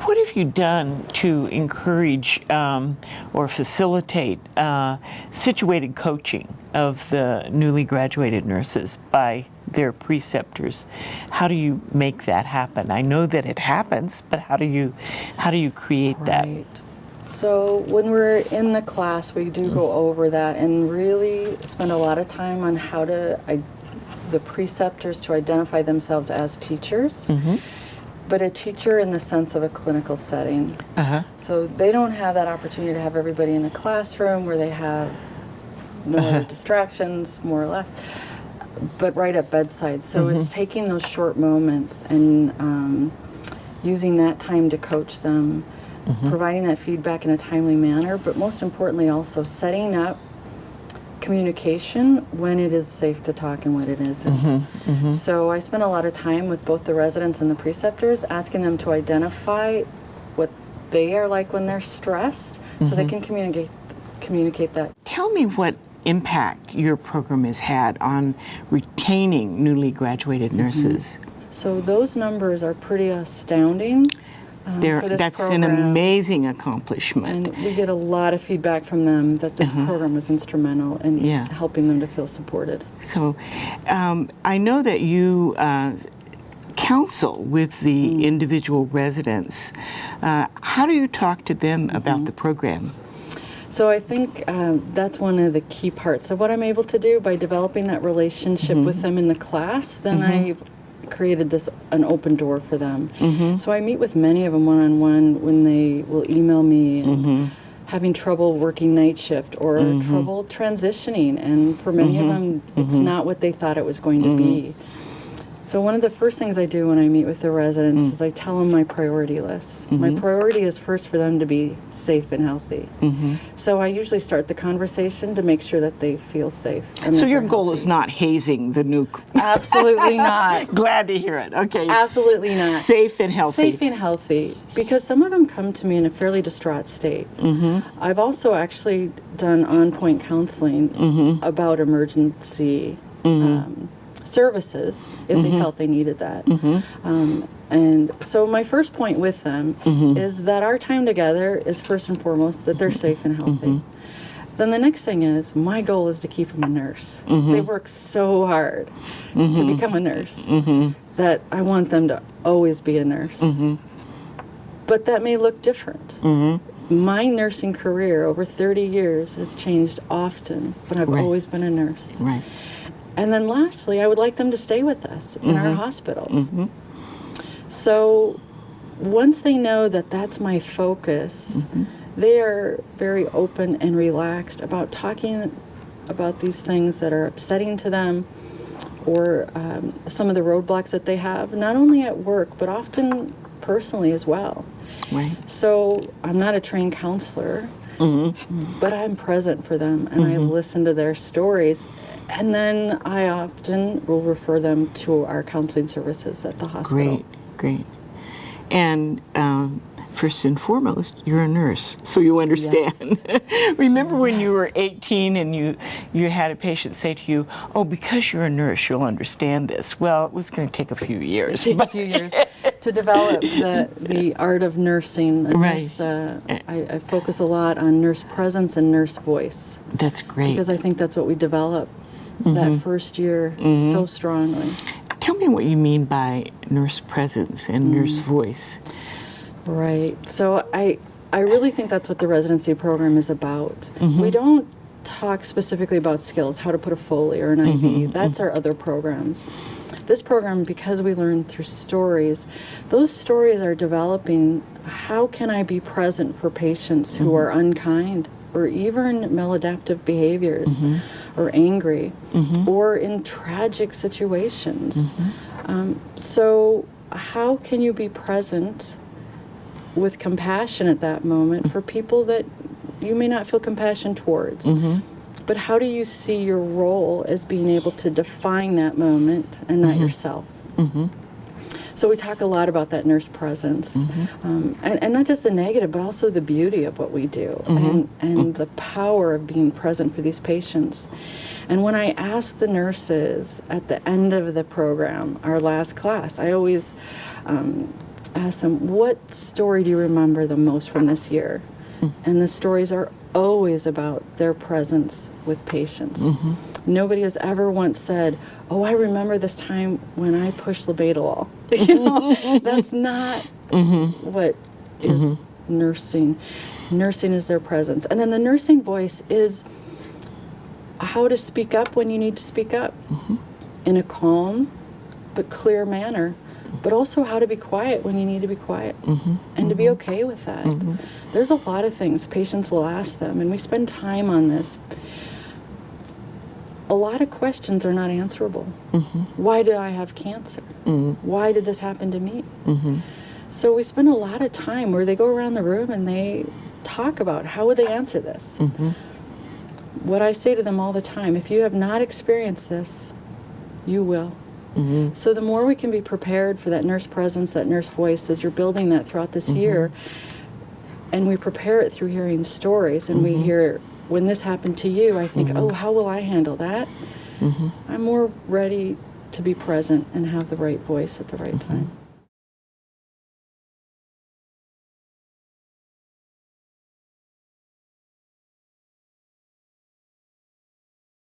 What have you done to encourage or facilitate situated coaching of the newly graduated nurses by their preceptors? How do you make that happen? I know that it happens, but how do you create that? Right. So when we're in the class, we do go over that and really spend a lot of time on how to the preceptors to identify themselves as teachers, but a teacher in the sense of a clinical setting. So they don't have that opportunity to have everybody in the classroom where they have no other distractions, more or less, but right at bedside. So it's taking those short moments and using that time to coach them, providing that feedback in a timely manner, but most importantly also setting up communication when it is safe to talk and when it isn't. So I spend a lot of time with both the residents and the preceptors asking them to identify what they are like when they're stressed so they can communicate that. Tell me what impact your program has had on retaining newly graduated nurses. So those numbers are pretty astounding. For this That's program. an amazing accomplishment. And we get a lot of feedback from them that this program was instrumental in helping them to feel supported. So I know that you counsel with the individual residents. How do you talk to them about the program? So I think that's one of the key parts of what I'm able to do by developing that relationship with them in the class. Then I've created an open door for them. So I meet with many of them one-on-one when they will email me and having trouble working night shift or trouble transitioning, and for many of them it's not what they thought it was going to be. So one of the first things I do when I meet with the residents is I tell them my priority list. My priority is first for them to be safe and healthy. So I usually start the conversation to make sure that they feel safe. And So that your they're goal healthy. is not hazing the new... Absolutely not. Glad to hear it. Okay. Absolutely not. Safe and healthy. Safe and healthy, because some of them come to me in a fairly distraught state. I've also actually done on-point counseling about emergency services if they felt they needed that. And so my first point with them is that our time together is first and foremost that they're safe and healthy. Then the next thing is, my goal is to keep them a nurse. They work so hard to become a nurse that I want them to always be a nurse. But that may look different. My nursing career over 30 years has changed often, but I've always been a nurse. Right. And then lastly, I would like them to stay with us in our hospitals. So once they know that that's my focus, they are very open and relaxed about talking about these things that are upsetting to them, or some of the roadblocks that they have, not only at work, but often personally as well. Right. So I'm not a trained counselor, but I'm present for them, and I listen to their stories. And then I often will refer them to our counseling services at the hospital. Great. And first and foremost, you're a nurse, so you understand. Yes. Remember when you were 18 and you had a patient say to you, "Oh, because you're a nurse, you'll understand this." Well, it was going to take a few years. It took a few years to develop the art of nursing. I focus a lot on nurse presence and nurse voice. That's great. Because I think that's what we develop that first year so strongly. Tell me what you mean by nurse presence and nurse voice. Right. So I really think that's what the residency program is about. We don't talk specifically about skills, how to put a Foley or an IV. That's our other programs. This program, because we learn through stories, those stories are developing how can I be present for patients who are unkind or even maladaptive behaviors or angry or in tragic situations. So how can you be present with compassion at that moment for people that you may not feel compassion towards? But how do you see your role as being able to define that moment and not yourself? So we talk a lot about that nurse presence, and not just the negative, but also the beauty of what we do, and the power of being present for these patients. And when I ask the nurses at the end of the program, our last class, I always ask them, what story do you remember the most from this year? And the stories are always about their presence with patients. Nobody has ever once said, oh, I remember this time when I pushed labetalol. That's not what is nursing. Nursing is their presence. And then the nursing voice is how to speak up when you need to speak up in a calm but clear manner, but also how to be quiet when you need to be quiet and to be okay with that. There's a lot of things patients will ask them, and we spend time on this. A lot of questions are not answerable. Why did I have cancer? Why did this happen to me? So we spend a lot of time where they go around the room and they talk about how would they answer this. What I say to them all the time, if you have not experienced this, you will. So the more we can be prepared for that nurse presence, that nurse voice, as you're building that throughout this year, and we prepare it through hearing stories, and we hear, when this happened to you, I think, oh, how will I handle that? I'm more ready to be present and have the right voice at the right time.